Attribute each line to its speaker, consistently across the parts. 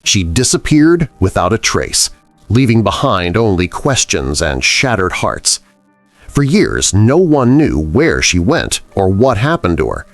Speaker 1: She disappeared without a trace, leaving behind only questions and shattered hearts. For years, no one knew where she went or what happened to her.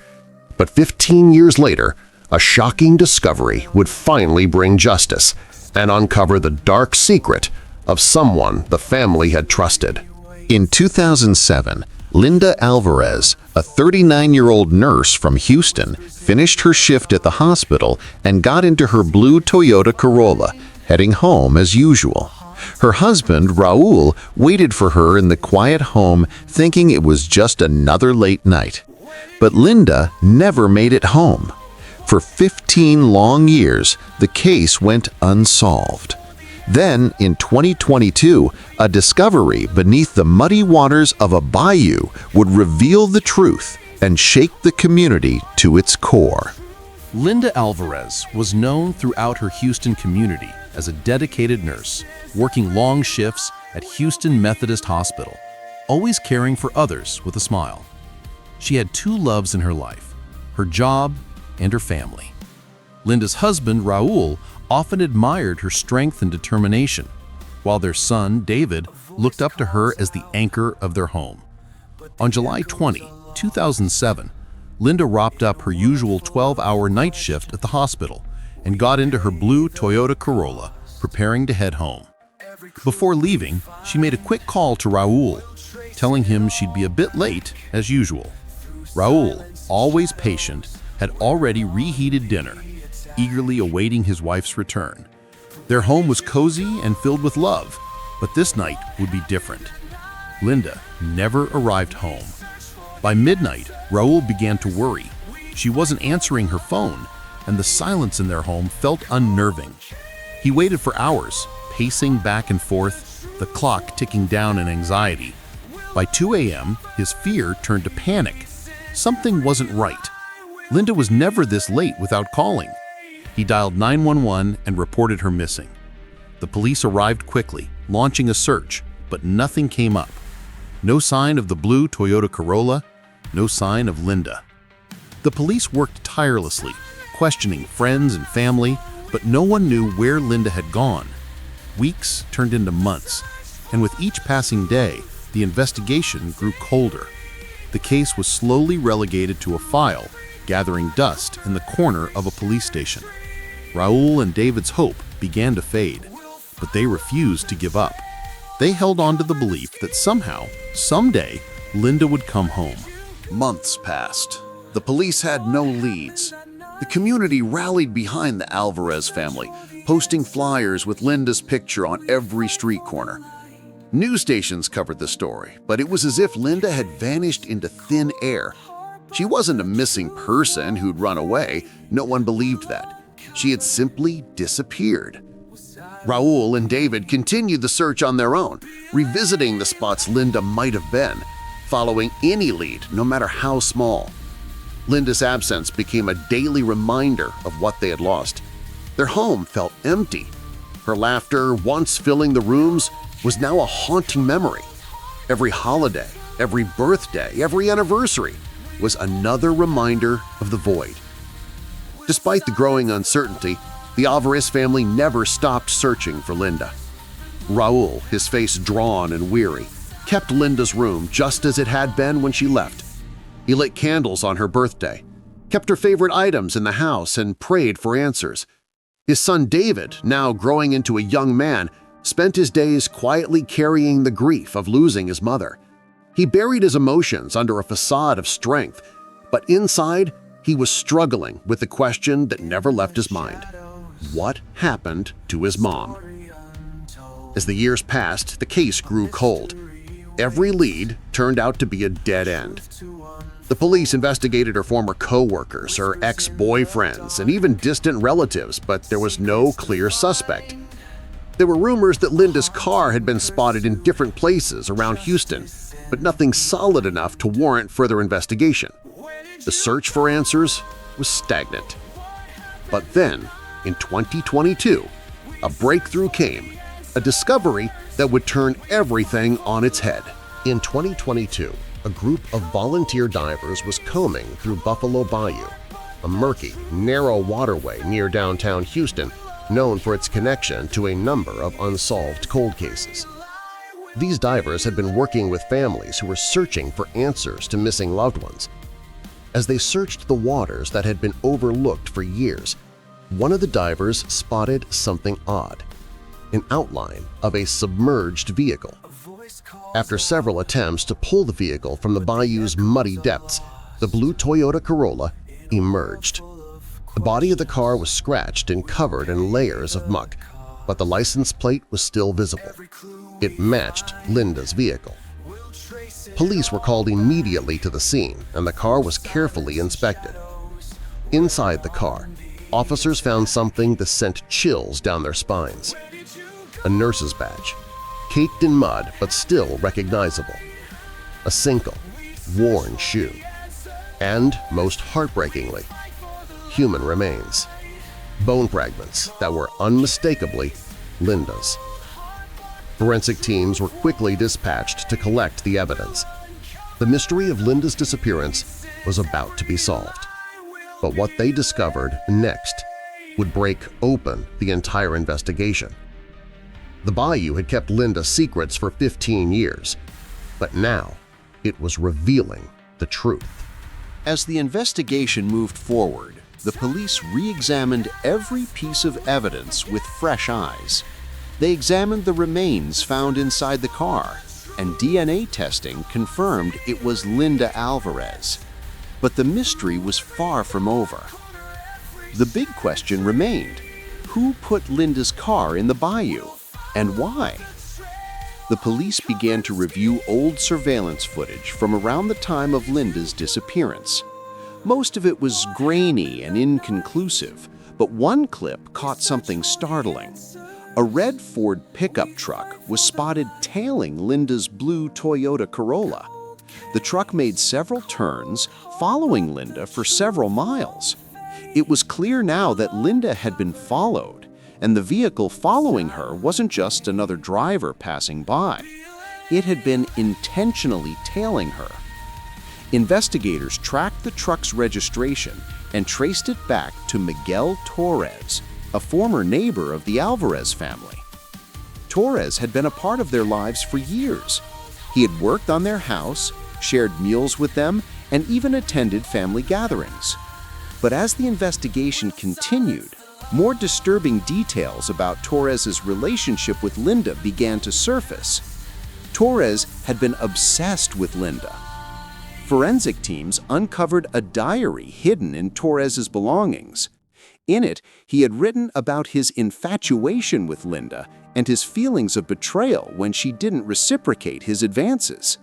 Speaker 1: But 15 years later, a shocking discovery would finally bring justice and uncover the dark secret of someone the family had trusted. In 2007, Linda Alvarez, a 39-year-old nurse from Houston, finished her shift at the hospital and got into her blue Toyota Corolla, heading home as usual. Her husband, Raul, waited for her in the quiet home, thinking it was just another late night. But Linda never made it home. For 15 long years, the case went unsolved. Then, in 2022, a discovery beneath the muddy waters of a bayou would reveal the truth and shake the community to its core.
Speaker 2: Linda Alvarez was known throughout her Houston community as a dedicated nurse, working long shifts at Houston Methodist Hospital, always caring for others with a smile. She had two loves in her life, her job and her family. Linda's husband, Raul, often admired her strength and determination, while their son, David, looked up to her as the anchor of their home. On July 20, 2007, Linda wrapped up her usual 12-hour night shift at the hospital and got into her blue Toyota Corolla, preparing to head home. Before leaving, she made a quick call to Raul, telling him she'd be a bit late as usual. Raul, always patient, had already reheated dinner, eagerly awaiting his wife's return. Their home was cozy and filled with love, but this night would be different. Linda never arrived home. By midnight, Raul began to worry. She wasn't answering her phone, and the silence in their home felt unnerving. He waited for hours, pacing back and forth, the clock ticking down in anxiety. By 2 a.m., his fear turned to panic. Something wasn't right. Linda was never this late without calling. He dialed 911 and reported her missing. The police arrived quickly, launching a search, but nothing came up. No sign of the blue Toyota Corolla, no sign of Linda. The police worked tirelessly, questioning friends and family, but no one knew where Linda had gone. Weeks turned into months, and with each passing day, the investigation grew colder. The case was slowly relegated to a file, gathering dust in the corner of a police station. Raul and David's hope began to fade, but they refused to give up. They held on to the belief that somehow, someday, Linda would come home.
Speaker 3: Months passed. The police had no leads. The community rallied behind the Alvarez family, posting flyers with Linda's picture on every street corner. News stations covered the story, but it was as if Linda had vanished into thin air. She wasn't a missing person who'd run away. No one believed that. She had simply disappeared. Raul and David continued the search on their own, revisiting the spots Linda might have been, following any lead, no matter how small. Linda's absence became a daily reminder of what they had lost. Their home felt empty. Her laughter, once filling the rooms, was now a haunting memory. Every holiday, every birthday, every anniversary was another reminder of the void. Despite the growing uncertainty, the Alvarez family never stopped searching for Linda. Raul, his face drawn and weary, kept Linda's room just as it had been when she left. He lit candles on her birthday, kept her favorite items in the house, and prayed for answers. His son David, now growing into a young man, spent his days quietly carrying the grief of losing his mother. He buried his emotions under a facade of strength, but inside he was struggling with the question that never left his mind. What happened to his mom? As the years passed, the case grew cold. Every lead turned out to be a dead end. The police investigated her former co-workers, her ex-boyfriends, and even distant relatives, but there was no clear suspect. There were rumors that Linda's car had been spotted in different places around Houston, but nothing solid enough to warrant further investigation. The search for answers was stagnant. But then, in 2022, a breakthrough came, a discovery that would turn everything on its head. In 2022, a group of volunteer divers was combing through Buffalo Bayou, a murky, narrow waterway near downtown Houston
Speaker 1: known for its connection to a number of unsolved cold cases. These divers had been working with families who were searching for answers to missing loved ones. As they searched the waters that had been overlooked for years, one of the divers spotted something odd – an outline of a submerged vehicle. After several attempts to pull the vehicle from the bayou's muddy depths, the blue Toyota Corolla emerged. The body of the car was scratched and covered in layers of muck, but the license plate was still visible. It matched Linda's vehicle. Police were called immediately to the scene, and the car was carefully inspected. Inside the car, officers found something that sent chills down their spines. A nurse's badge, caked in mud but still recognizable. A single, worn shoe. And, most heartbreakingly, human remains. Bone fragments that were unmistakably Linda's. Forensic teams were quickly dispatched to collect the evidence. The mystery of Linda's disappearance was about to be solved. But what they discovered next would break open the entire investigation. The bayou had kept Linda's secrets for 15 years, but now it was revealing the truth.
Speaker 4: As the investigation moved forward, the police re-examined every piece of evidence with fresh eyes. They examined the remains found inside the car, and DNA testing confirmed it was Linda Alvarez. But the mystery was far from over. The big question remained: who put Linda's car in the bayou, and why? The police began to review old surveillance footage from around the time of Linda's disappearance. Most of it was grainy and inconclusive, but one clip caught something startling. A red Ford pickup truck was spotted tailing Linda's blue Toyota Corolla. The truck made several turns, following Linda for several miles. It was clear now that Linda had been followed, and the vehicle following her wasn't just another driver passing by. It had been intentionally tailing her. Investigators tracked the truck's registration and traced it back to Miguel Torres, a former neighbor of the Alvarez family. Torres had been a part of their lives for years. He had worked on their house, shared meals with them, and even attended family gatherings. But as the investigation continued, more disturbing details about Torres's relationship with Linda began to surface. Torres had been obsessed with Linda. Forensic teams uncovered a diary hidden in Torres's belongings. In it, he had written about his infatuation with Linda and his feelings of betrayal when she didn't reciprocate his advances.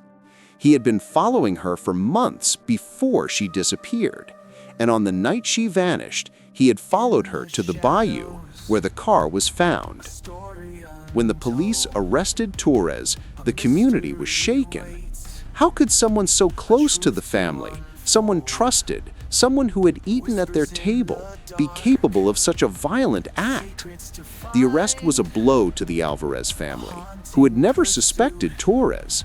Speaker 4: He had been following her for months before she disappeared, and on the night she vanished, he had followed her to the bayou where the car was found. When the police arrested Torres, the community was shaken. How could someone so close to the family, someone trusted, someone who had eaten at their table, be capable of such a violent act? The arrest was a blow to the Alvarez family, who had never suspected Torres.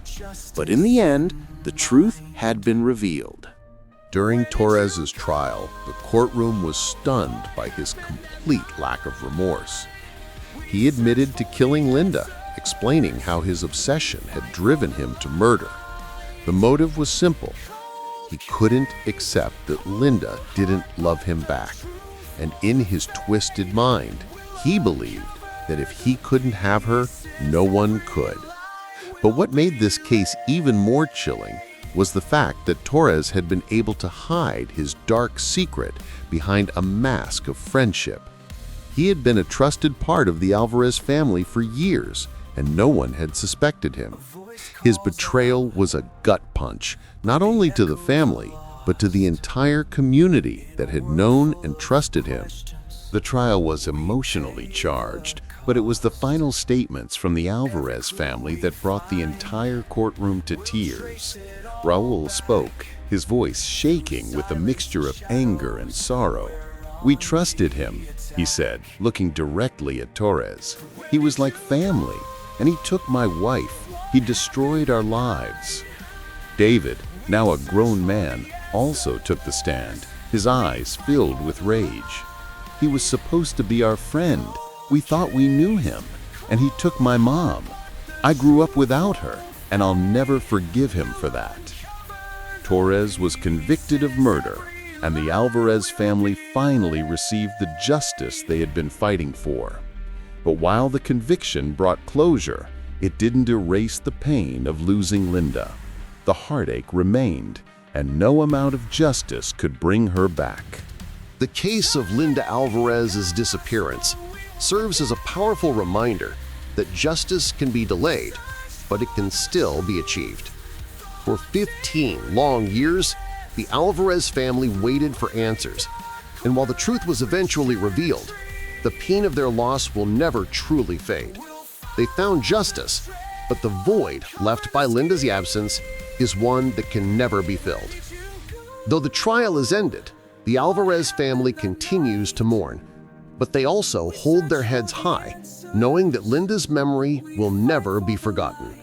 Speaker 4: But in the end, the truth had been revealed.
Speaker 5: During Torres's trial, the courtroom was stunned by his complete lack of remorse. He admitted to killing Linda, explaining how his obsession had driven him to murder. The motive was simple. He couldn't accept that Linda didn't love him back, and in his twisted mind, he believed that if he couldn't have her, no one could. But what made this case even more chilling was the fact that Torres had been able to hide his dark secret behind a mask of friendship. He had been a trusted part of the Alvarez family for years, and no one had suspected him. His betrayal was a gut punch, not only to the family, but to the entire community that had known and trusted him. The trial was emotionally charged, but it was the final statements from the Alvarez family that brought the entire courtroom to tears. Raul spoke, his voice shaking with a mixture of anger and sorrow. "We trusted him," he said, looking directly at Torres. "He was like family, and he took my wife. He destroyed our lives." David, now a grown man, also took the stand, his eyes filled with rage. "He was supposed to be our friend, We thought we knew him, and he took my mom. I grew up without her, and I'll never forgive him for that." Torres was convicted of murder, and the Alvarez family finally received the justice they had been fighting for. But while the conviction brought closure, it didn't erase the pain of losing Linda. The heartache remained, and no amount of justice could bring her back.
Speaker 1: The case of Linda Alvarez's disappearance serves as a powerful reminder that justice can be delayed, but it can still be achieved. For 15 long years, the Alvarez family waited for answers, and while the truth was eventually revealed, the pain of their loss will never truly fade. They found justice, but the void left by Linda's absence is one that can never be filled. Though the trial is ended, the Alvarez family continues to mourn, but they also hold their heads high, knowing that Linda's memory will never be forgotten.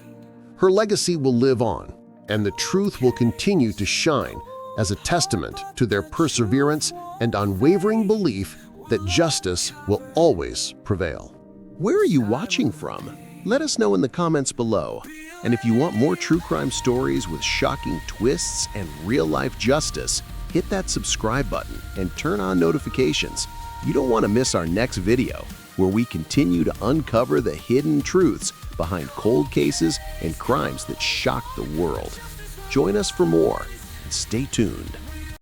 Speaker 1: Her legacy will live on, and the truth will continue to shine as a testament to their perseverance and unwavering belief that justice will always prevail.
Speaker 4: Where are you watching from? Let us know in the comments below. And if you want more true crime stories with shocking twists and real-life justice, hit that subscribe button and turn on notifications. You don't want to miss our next video, where we continue to uncover the hidden truths behind cold cases and crimes that shock the world. Join us for more, and stay tuned.